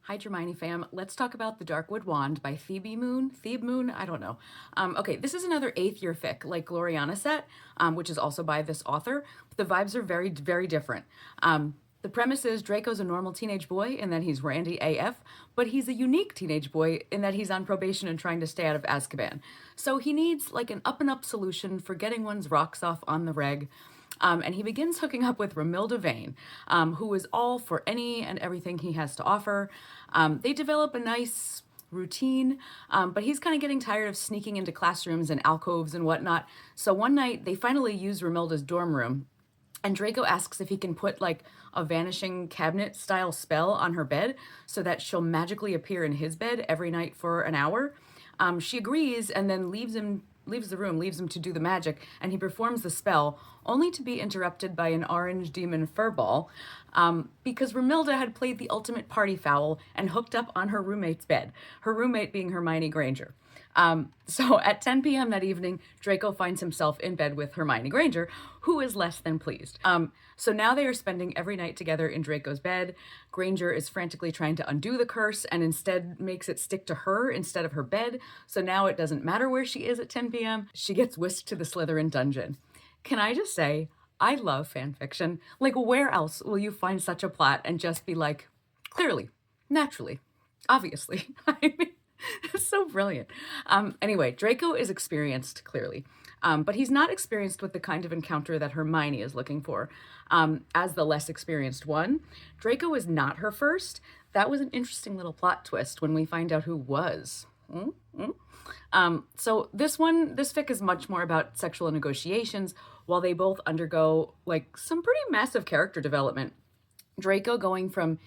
Hi, Dramione fam. Let's talk about The Darkwood Wand by TheBeMoon. TheBeMoon? I don't know. Okay, this is another eighth year fic, like Gloriana set, which is also by this author. The vibes are very, very different. The premise is Draco's a normal teenage boy in that he's randy AF, but he's a unique teenage boy in that he's on probation and trying to stay out of Azkaban. So he needs like an up and up solution for getting one's rocks off on the reg. And he begins hooking up with Romilda Vane, who is all for any and everything he has to offer. They develop a nice routine, but he's kind of getting tired of sneaking into classrooms and alcoves and whatnot. So one night they finally use Romilda's dorm room, and Draco asks if he can put like a vanishing cabinet style spell on her bed so that she'll magically appear in his bed every night for an hour. She agrees and then leaves the room, leaves him to do the magic, and he performs the spell, only to be interrupted by an orange demon furball, because Romilda had played the ultimate party foul and hooked up on her roommate's bed, her roommate being Hermione Granger. So at 10 p.m. that evening, Draco finds himself in bed with Hermione Granger, who is less than pleased. So now they are spending every night together in Draco's bed. Granger is frantically trying to undo the curse and instead makes it stick to her instead of her bed. So now it doesn't matter where she is at 10 p.m. She gets whisked to the Slytherin dungeon. Can I just say, I love fan fiction. Like, where else will you find such a plot and just be like, clearly, naturally, obviously? I mean, it's so brilliant. Anyway, Draco is experienced, clearly, but he's not experienced with the kind of encounter that Hermione is looking for. As the less experienced one, Draco is not her first. That was an interesting little plot twist when we find out who was. So this fic is much more about sexual negotiations, while they both undergo like some pretty massive character development. Draco going from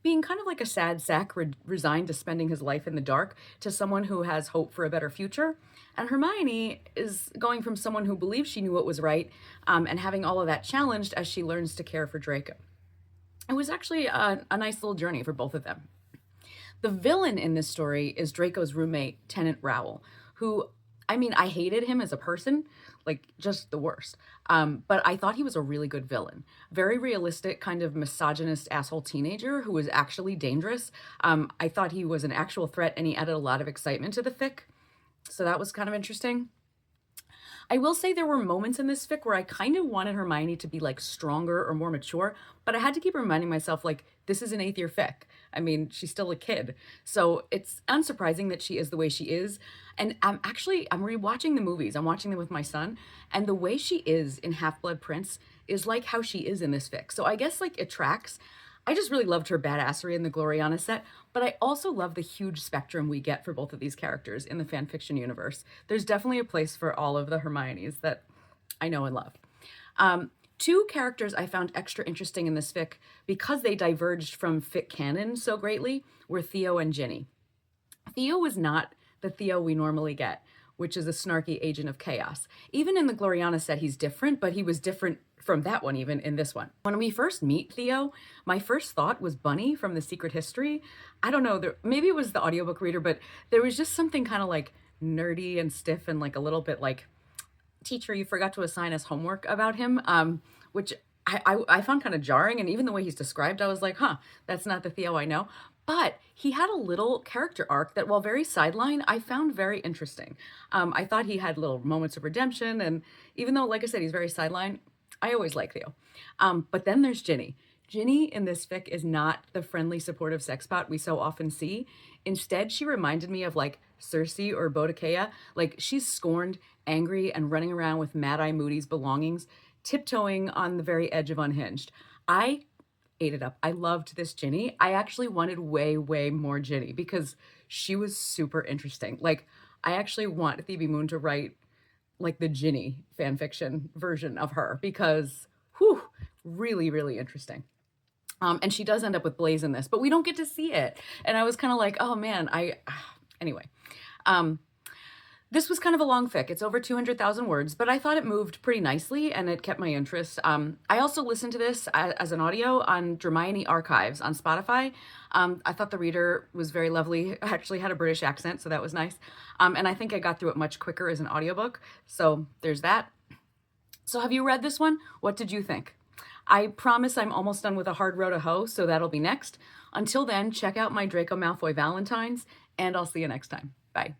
being kind of like a sad sack resigned to spending his life in the dark to someone who has hope for a better future. And Hermione is going from someone who believes she knew what was right, and having all of that challenged as she learns to care for Draco. It was actually a nice little journey for both of them. The villain in this story is Draco's roommate, Tenant Rowell, who, I mean, I hated him as a person, like just the worst. But I thought he was a really good villain. Very realistic, kind of misogynist asshole teenager who was actually dangerous. I thought he was an actual threat and he added a lot of excitement to the fic. So that was kind of interesting. I will say there were moments in this fic where I kind of wanted Hermione to be like stronger or more mature, but I had to keep reminding myself like this is an eighth year fic. I mean, she's still a kid. So it's unsurprising that she is the way she is. And I'm rewatching the movies. I'm watching them with my son, and the way she is in Half-Blood Prince is like how she is in this fic. So I guess like it tracks. I just really loved her badassery in the Gloriana set, but I also love the huge spectrum we get for both of these characters in the fanfiction universe. There's definitely a place for all of the Hermiones that I know and love. Two characters I found extra interesting in this fic because they diverged from fic canon so greatly were Theo and Ginny. Theo was not the Theo we normally get, which is a snarky agent of chaos. Even in the Gloriana set, he's different, but he was different from that one even in this one. When we first meet Theo, my first thought was Bunny from The Secret History. I don't know, maybe it was the audiobook reader, but there was just something kind of like nerdy and stiff and like a little bit like, teacher, you forgot to assign us homework about him, which I found kind of jarring. And even the way he's described, I was like, huh, that's not the Theo I know. But he had a little character arc that, while very sideline, I found very interesting. I thought he had little moments of redemption. And even though, like I said, he's very sideline, I always like Theo. But then there's Ginny. Ginny in this fic is not the friendly, supportive sexbot we so often see. Instead, she reminded me of like Cersei or Boadicea. Like she's scorned, angry, and running around with Mad Eye Moody's belongings, tiptoeing on the very edge of unhinged. I ate it up. I loved this Ginny. I actually wanted way, way more Ginny because she was super interesting. Like I actually want TheBeMoon to write like the Ginny fanfiction version of her because, whew, really, really interesting. And she does end up with Blaze in this, but we don't get to see it. And I was kind of like, oh man, anyway. This was kind of a long fic. It's over 200,000 words, but I thought it moved pretty nicely and it kept my interest. I also listened to this as an audio on Dramione Archives on Spotify. I thought the reader was very lovely. I actually had a British accent, so that was nice. And I think I got through it much quicker as an audiobook. So there's that. So have you read this one? What did you think? I promise I'm almost done with A Hard Row to Hoe, so that'll be next. Until then, check out my Draco Malfoy Valentines, and I'll see you next time. Bye.